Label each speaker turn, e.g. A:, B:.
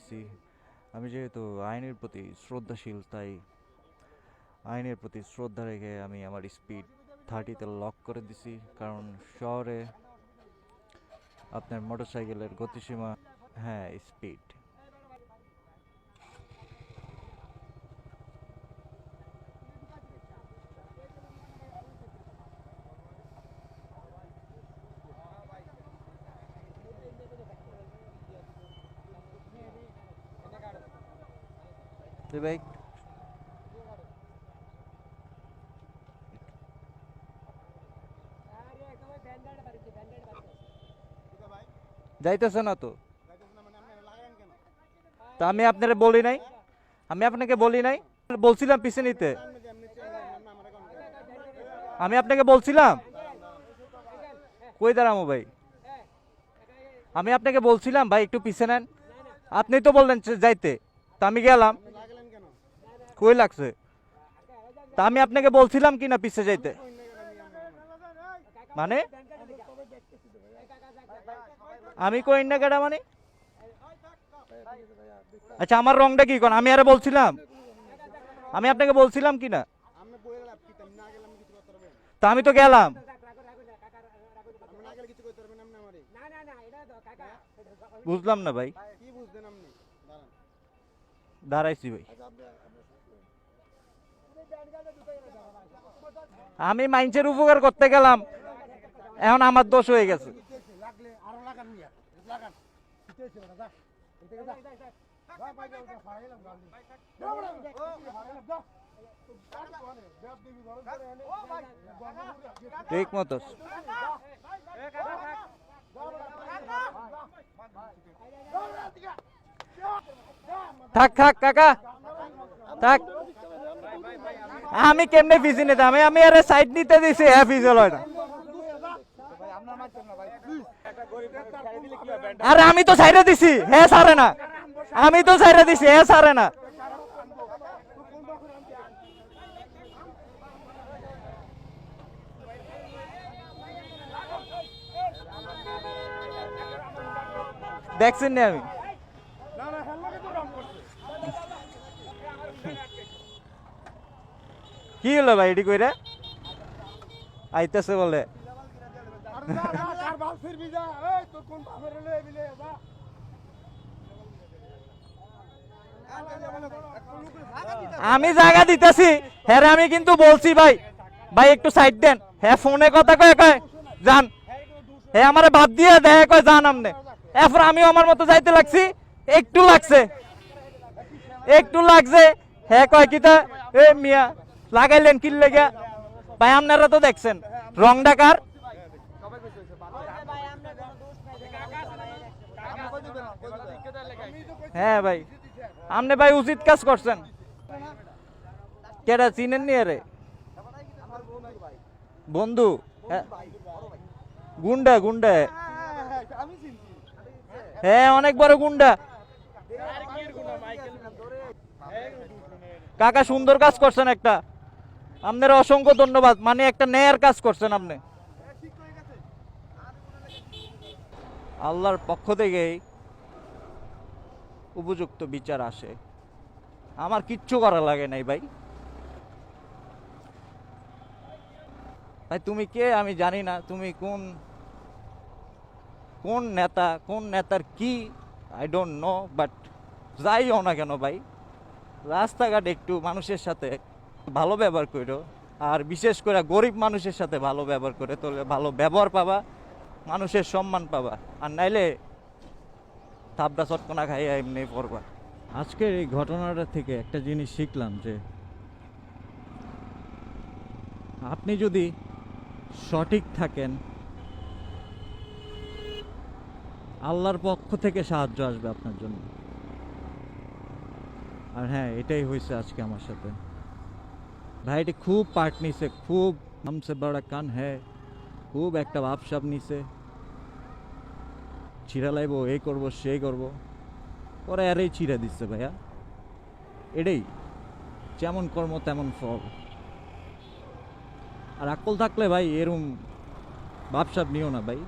A: দিছি। আমি যেহেতু আইনের প্রতি শ্রদ্ধাশীল, তাই আইনের প্রতি শ্রদ্ধা রেখে আমি আমার স্পিড 30-তে লক করে দিছি, কারণ শহরে আপনার মোটরসাইকেলের গতিসীমা, হ্যাঁ স্পিড। ভাই যাইতেছে না তো, তা আমি আপনারে বলি নাই, আমি আপনাকে বলি নাই, বলছিলাম পিছে নিতে, আমি আপনাকে বলছিলাম কই দাঁড়ামো ভাই, আমি আপনাকে বলছিলাম ভাই একটু পিছে নেন, আপনি তো বললেন যাইতে, তা আমি গেলাম, কই লাগছে, তা আমি আপনাকে বলছিলাম কি না পিছে যাইতে, মানে আমি কই না কেডা মানে, আচ্ছা আমার রংটা কি কোন, আমি আরে বলছিলাম, আমি আপনাকে বলছিলাম কি না, তা আমি তো গেলাম, বুঝলাম না ভাই, দাঁড়াইছি ভাই, আমি মাইন্সের উপকার করতে গেলাম, এখন আমার দোষ হয়ে গেছে। ঠিক মতো থাক থাক কাকা থাক, আমি কেমনে ফিজি নিতাম, আমি আরে সাইড নিতে দিছি, হ্যাঁ ফিজল হয় না, আরে আমি তো সাইডে দিছি, হ্যাঁ সারে না, আমি তো সাইডে দিছি, হ্যাঁ সারে না, দেখছেন না আমি, কি হলো ভাই এটি কইরা আইতেছে বলে, আমি জায়গা দিতেছি, হ্যাঁ আমি কিন্তু বলছি ভাই, ভাই একটু সাইড দেন, হ্যাঁ ফোনে কথা কয় কয় যান, হ্যাঁ আমারে বাদ দিয়ে দেয় কয় যান আমনে, এরপর আমিও আমার মতো যাইতে লাগছি, একটু লাগছে, একটু লাগছে, হ্যাঁ কয় কিতা এ মিয়া লাগাইলেন কি লেগে, ভাই আপনারা তো দেখছেন রং ডাকার, হ্যাঁ ভাই আপনি ভাই উচিত কাজ করছেন, কেডা চিনেন নি আরে বন্ধু, গুন্ডা গুন্ডা, হ্যাঁ অনেক বড় গুন্ডা, কাকা সুন্দর কাজ করছেন একটা, আপনার অসংখ্য ধন্যবাদ, মানে একটা ন্যায়ের কাজ করছেন আপনি, আল্লাহর পক্ষ থেকেই উপযুক্ত বিচার আসে, আমার কিচ্ছু করা লাগে নাই ভাই, ভাই তুমি কে আমি জানি না, তুমি কোন কোন নেতা, কোন নেতার কি আই ডোন্ট নো, বাট যাইও না কেন ভাই, রাস্তাঘাটে একটু মানুষের সাথে ভালো ব্যবহার করো, আর বিশেষ করে গরিব মানুষের সাথে ভালো ব্যবহার করে তোলে ভালো ব্যবহার পাবা, মানুষের সম্মান পাবা, আর নাইলে থাবড়া চটকনা খাইয়া এমনি পড়বা। আজকের এই ঘটনাটা থেকে একটা জিনিস শিখলাম যে আপনি যদি সঠিক থাকেন, আল্লাহর পক্ষ থেকে সাহায্য আসবে আপনার জন্য, আর হ্যাঁ এটাই হয়েছে আজকে আমার সাথে, ভাইটি খুব পার্ট নিছে, খুব হামসে বড়া কান হ্যাঁ, খুব একটা ভাবসাব নিছে, ছিঁড়া লাইব, এই করবো সেই করবো, পরে আরেই ছিঁড়া দিচ্ছে ভাইয়া, এটাই যেমন কর্ম তেমন ফল, আর আকল থাকলে ভাই এরম ভাবসাব নিও না ভাই।